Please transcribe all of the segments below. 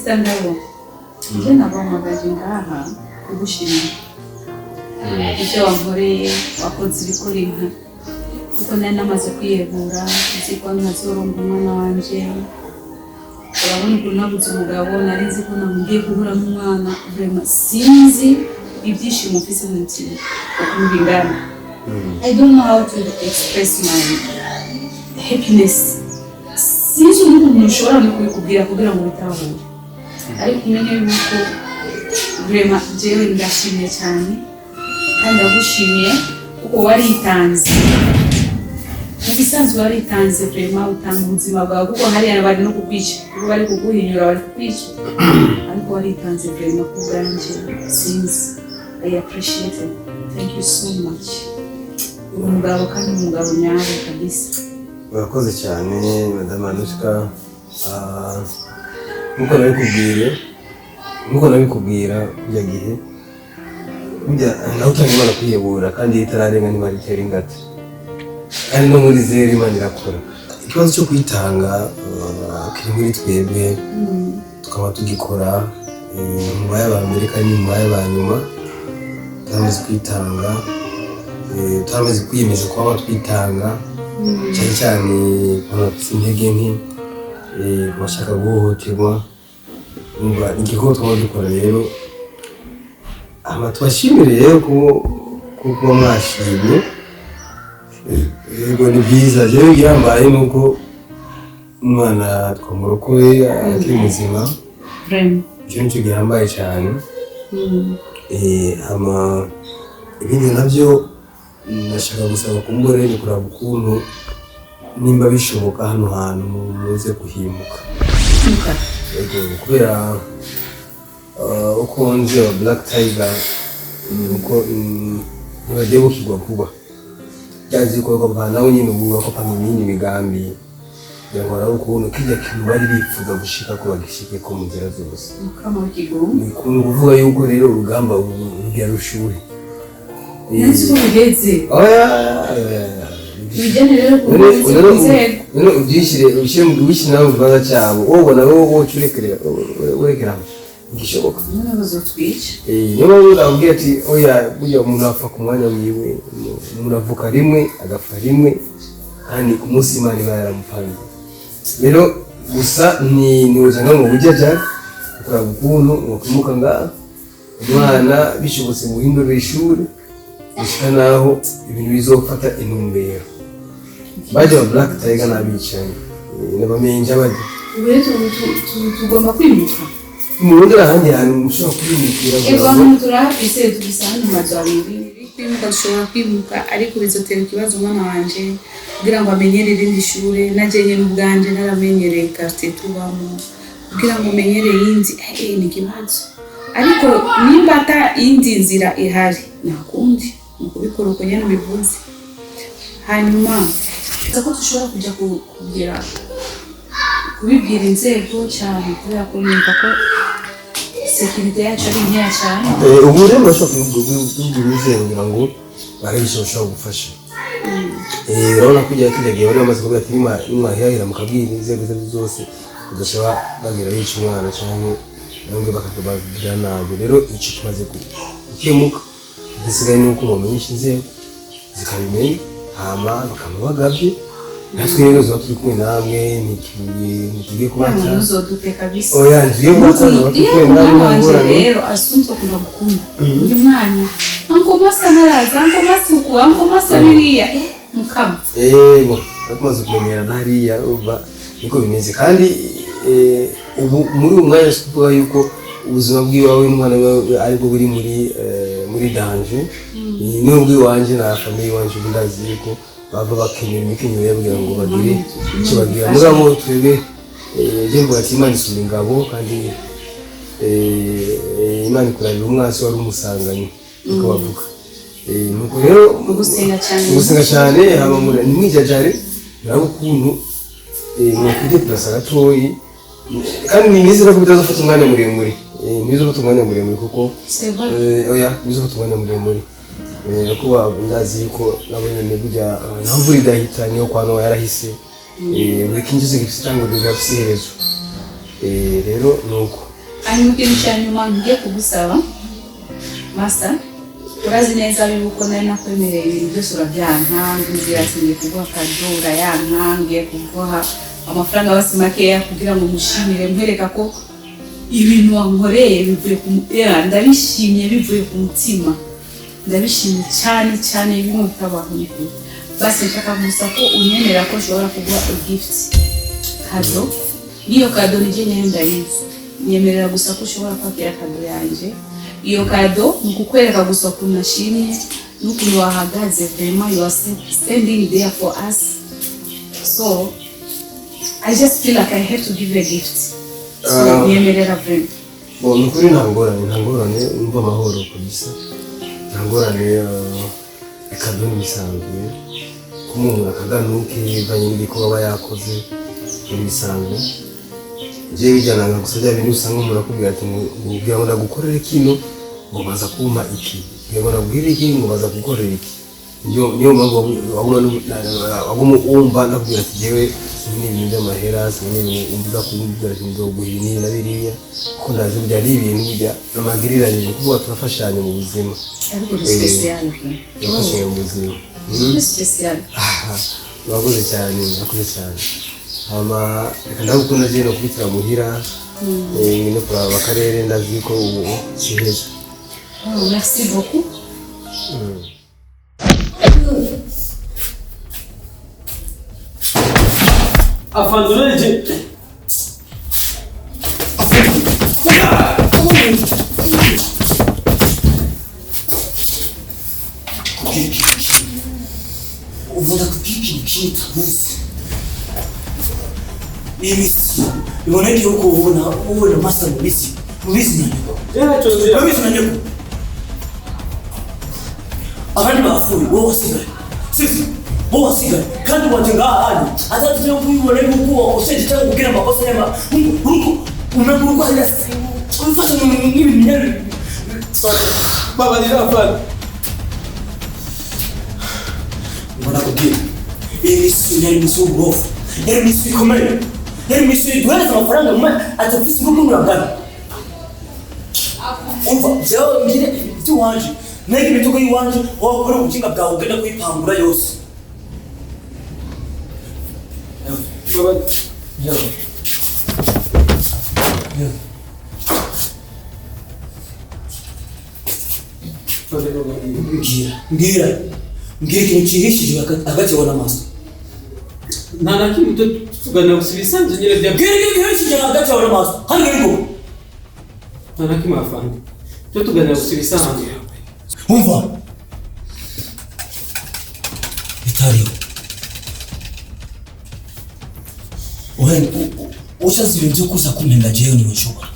Sister Ngabo je nabamagaje ngaha kugushimira icyo wankoreye wakoze ibikora inka kuko nari namaze kwiyegura nzi ko ntazoronka umwana wanje urabona ukuntu nabuze umugabo nari nzi ko ngiye guhura n'umwana vraiment sinzi ibyishimo mfise mu mutima ukuntu bingana. I don't know how to express my happiness. Sinzi umuntu ushobora no kubikubwira kugira ngo bitahure ariko umenye yuko vraiment jewe ndashimye cyane kandi ndagushimiye kuko waritanze mu bisanzwe waritanze vraiment utanga ubuzima bwawe kuko hariya bari no kukwica kuko bari kuguhinyura bari kukwica ariko waritanze vraiment kubwanje sinzi. I appreciate it. Thank you so much. Umugabo kandi umugabo nyawe kabisa. Urakoze cyane Madame Anushka. Nkuko nabikubwira kujya gihe burya nawe utangimana kwiyebura kandi itararenga ntibaritera ingata kandi no muri zero Imana irakora. Ikibazo cyo kwitanga kiri muri twebwe tukaba tugikora nyuma y'abambere kandi nyuma y'abanyuma turamaze kwitanga turamaze kwiyemeza kuba twitanga cyane cyane abafite intege nke bashaka guhohoterwa. Igikorwa twaba dukora rero tubashimire rero kuba mwashimye. Yego ni byiza rero yambaye nuko umwana twamurokoye akiri muzima icyo nicyo gihambaye cyane. Ibindi nabyo nashaka gusaba kumbure ni kuraba ukuntu nimba bishoboka hano hantu muze guhimuka kubera uko nzi wa Black Tiger nuko ntibagiye bukigwa vuba byazi ko nawe nyine ubu ko pamenye imigambi yangora ukuntu kijya kintu bari bifuza gushika ko bagishike ko mu nzira zose ni kuvuga yuko rero urugamba rujya rushuhe nzi ubugeze bijyane rero kuko ubyishyire nawe mu Rwanda cyabo wowe nawe urekera ngishoboka none bazotwica niyo mpamvu ndabwira ati oya burya umuntu apfa ku mwanya wiwe umuntu avuka rimwe agapfa rimwe kandi ku munsi Imana iba yaramupanze. Rero gusa ni uzanga mu bujyaja ukora ukuntu ukumuka ngaha umwana bishobotse mu hindura ishuri gushika naho ibintu bizofata intumbero. Bajya Black Tiger nabicaye nabamenye abajya tugomba kwimuka umurundi ahandi hantu mushobora kwimukira abantu turahafise tubisana mu mazu abiri kwimuka dushobora kwimuka ariko bizotera ikibazo umwana wanje kugira ngo amenyerere indi shure najenye n'ubwanje naramenyereye quartier tubamo kugira ngo amenyereye indi ni kibazo ariko nimba ata indi nzira ihari nakundi kubikora uko nyene bivuze. Hanyuma ko dushobora kujya kubibwira inzego cyane kubera ko nimba ko security yacu ari nkeya cyane ubu rero bashobora kubibwira inzego kugira ngo barabishobora gufasha. Urabona kujya kidagiye bari bamaze kuvuga ati nimwahirahira mukabwira inzego zose udashobora bagira yica umwana cyangwa nabwo bakakubabwira nabi. Rero icyo kimaze gukemuka gisigaye nuko bamenyesha inzego zikabimenya hama bakamubagabye natwe rero zo turi kumwe namwe ntikigiye kubata uzoduteka bisa oya ngiye kubata namwe rero asunzwe kuva gukunda uyu mwana anko masa naraza anko masuku anko masa biriya mukama bo tumaze kumenyera hariya uba niko bimeze kandi ubu muri umwanya kuvuga yuko ubuzima bw'iwawe n'umwana ariko buri muri danger n'ubwo iwanje na famille wanje ndazi ko bava bakenyera imikenyero yabwira ngo bagire icyo bagira muri abo twebwe jembo ati Imana isura ingabo kandi Imana ikurarira umwasi wari umusanganye uko bavuga nuko rero gusenga cyane haba muri nimwijajare nabo kuntu mwakije turasa gatoyi kandi nizera ko bitazofata umwanya muremure nizofata umwanya muremure kuko oya nizofata umwanya muremure kuba ndazi ko nabonye nebujya ntamvura idahita niyo kwano yarahise buri kinjize gifite ngo bigafise iherezo rero nuko hanyuma ikintu cya nyuma ngiye kugusaba master, urazi neza yuko nari nakwemereye ibintu byose urabyanka, ngira singiye kuguha kado urayanka, ngiye kuguha amafaranga basi makeya kugira ngo mushimire mwereka ko ibintu wankoreye bivuye ku mutima, ndabishimye bivuye ku mutima, ndabishimye cyane cyane bimwe bitabaho n'ukuri. Basi nshaka gusa ko unyemerera ko ushobora kuguha gift kado, niyo kado nije nyine ndayizi, nyemerera gusa ko ushobora kwakira kado yanjye. Iyo kado nikukwereka gusa ukuntu nashimye n'ukuntu wahagaze, vraiment you are standing there for us, so I just feel like I have to give you a gift. So nyemerera vraiment. Bon, nukuri ntangorane umva amahoro kabisa. Ntangorane kado nisanzwe. Kumuntu akaganuke banye n'ibiko baba yakoze nisanzwe. Je bijyana ngusajya bintu usanga umuntu akubwira ati ngiye ngo ndagukorere kino ngo baza kuma iki. Ngiye ngo ndagubwire iki ngo baza gukorera iki. Niyo mpamvu wagumu umva nakubwira ati jewe ni ibintu by'amahera, ni umbuga kumbwira ati ndo guhini na biriya ko ndazi byari ibintu bijya n'amagiriranye kuvuga turafashanya mu buzima. Ariko special. Turafashanya mu buzima. Special. Wakoze cyane, wakoze cyane. Hama ndagukunda je no kubitira muhira. No kuraba akarere ndazi ko ubu siheza. Merci beaucoup. Afandonje. Uvuga kupipi kintabuzi. Mimi iboneke uko ubona master mubisi nanyuko. Chozi. Mubisi nanyuko. Abandi bafuye wowe wasigaye. Sisi wowe wasigaye kandi wajenga ahandi. Hata tuje kubibona yuko usheje cyangwa kugira amakosa yama. Uriko unaguruka ila ufasha n'ibi minyari. Baba ni afana. Mbona kugira. Isi yari musuburofu. Yari misikomeye. Yari misi duheze amafaranga mwe atafisi ngo ngurangana. Umva byo ngire ibyo wanje. Nege ibitugo yiwanje wakora ubukinga bwawe ugenda kwipangura yose. Baba. Yo. Ngira ikintu cyihishije hagati wa master. Nta kintu tugana gusibisanze nyine bya. Ngira cyihishije hagati wa master. Hano ngigo. Nta kintu afana. Cyo tugana gusibisanze. Umva. Itario. Ushazi ibintu kuza kumenda jewe ni nshobora.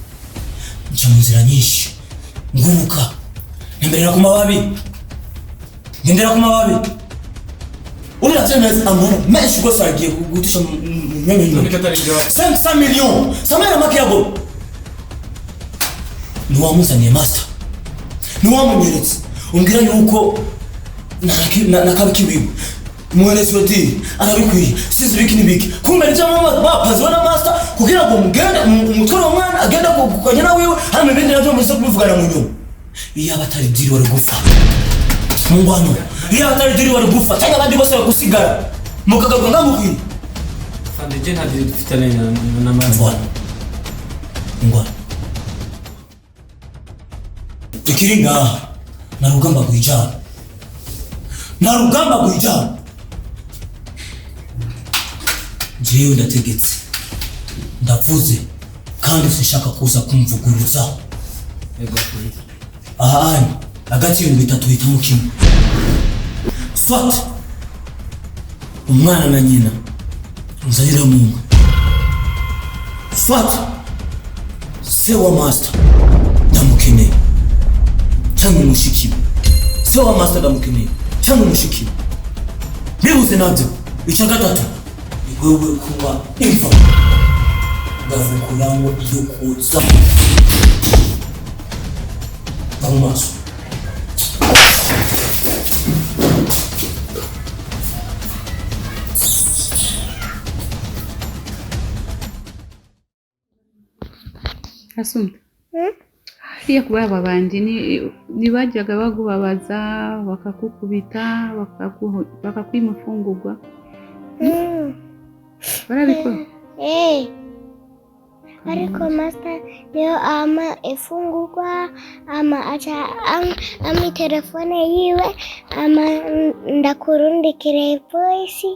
Nca mu nzira nyinshi. Nguruka. Ngendera ku mababi. Uri atena amara menshi rwose agiye gutisha nyanya. 500 millions. Samara makiabo. Niwamuzaniye master. Niwamunyeretse. Umbwira yuko nakabikibiwe. Muherezi wati arabikwiye. Sizi biki nibiki. Kumbe njama bapazi na master kugira ngo mugende umutwe w'umwana agenda kukanya wiwe hano ibindi navyo muze kubivugana mu nyuma. Iyo abatari diri wari gufa. Mungwano. Iyo abatari diri wari gufa. Cyangwa abandi bose bakusigara. Mukagaruka ngamukwiye. Fande je nta diri dufitanye na master. Ngwana. Ikiri ngaha na rugamba kwijana. Jewe ndategetse. Ndavuze kandi sinshaka kuza kumvuguruza. Ego. Ahani hagati y'ibintu bitatu hitamo kimwe. Swat umwana na nyina muzanira mungu. Swat se wa master ndamukeneye cyangwa umushikiwe. Se wa master ndamukeneye cyangwa umushikiwe. Bibuze nabyo icya gatatu ni wewe kuba imva. Ndavukurango iyo kuza Vamos. Assunto. Hariya kuba babandi ntibajyaga bagubabaza bakakukubita bakakwima imfungurwa barabikora ariko master niyo ama ifungurwa ama acha ami telefone yiwe ama ndakurundikire voice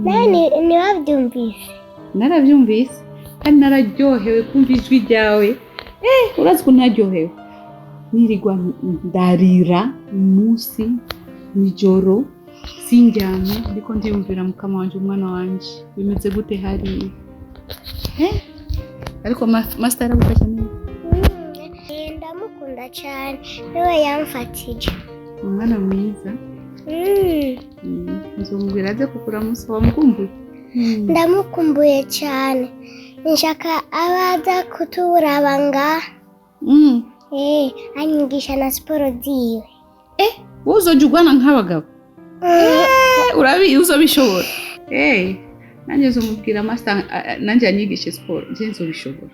nani niwabyumvise narabyumvise kandi nararyohewe kumva ijwi ryawe urazi ko naryohewe nirirwa ndarira umunsi nijoro sinjyame ndiko ndiyumvira mukama wanje umwana wanje bimeze gute hari ariko master aragufasha neza ndamukunda cyane niwe yamfatije umwana mwiza nzomubwira aze kukuramusa wamukumbuye ndamukumbuye cyane nshaka abaza kuturaba ngaha anyigisha na siporo ziwe wowe uzojya ugwana nk'abagabo uzobishobora nanjye nzomubwira master nanjye anyigishe siporo njye nzobishobora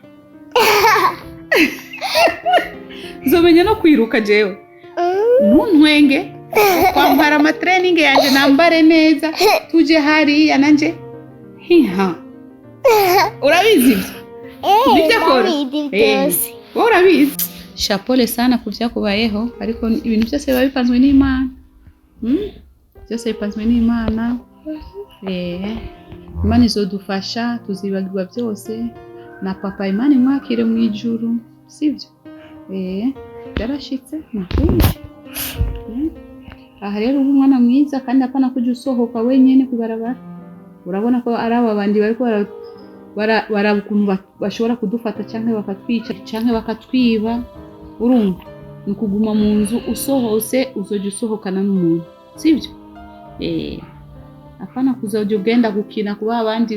nzomenya no kwiruka jewe ntuntwenge kwambara amatraining yanjye nambare neza tuje hariya nanjye urabizi ibyo akora wowe urabizi shapole sana ku byakubayeho ariko ibintu byose biba bipanzwe n'Imana byose bipanzwe n'Imana Imana izodufasha tuzibagirwa byose na papa Imana imwakire mu ijuru sibyo yarashitse nakuye aha rero umwana mwiza kandi apana kujya usohoka wenyine kubarabara urabona ko ari aba bandi bariko barabukuntu bashobora kudufata cyangwa bakatwica cyangwa bakatwiba urumva nikuguma mu nzu usohose uzojya usohokana n'umuntu sibyo apana kuzojya ugenda gukina kuba abandi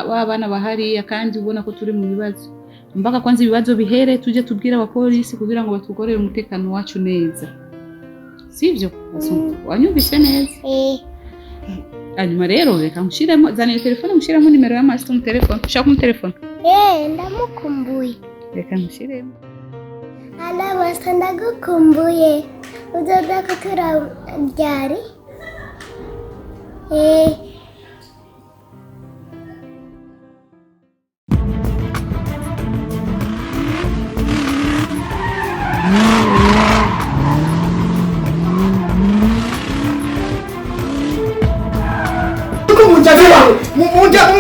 babana bahariya kandi ubona ko turi mu bibazo mpaka kwanza ibibazo bihere tujye tubwira abapolisi kugira ngo batukorere umutekano wacu neza sibyo wanyumvise neza hanyuma rero reka nshiremo zanira telefone nshiramo nimero ya master mu telefone ushaka mu telefone ndamukumbuye reka nshiremo ala master ndagukumbuye uzoza kuturajyari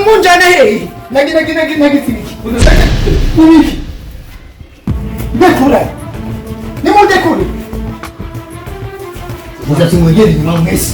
munjane hehe nagitibiki ubiki ndekura nimundekure muzati mwegere inyuma mwese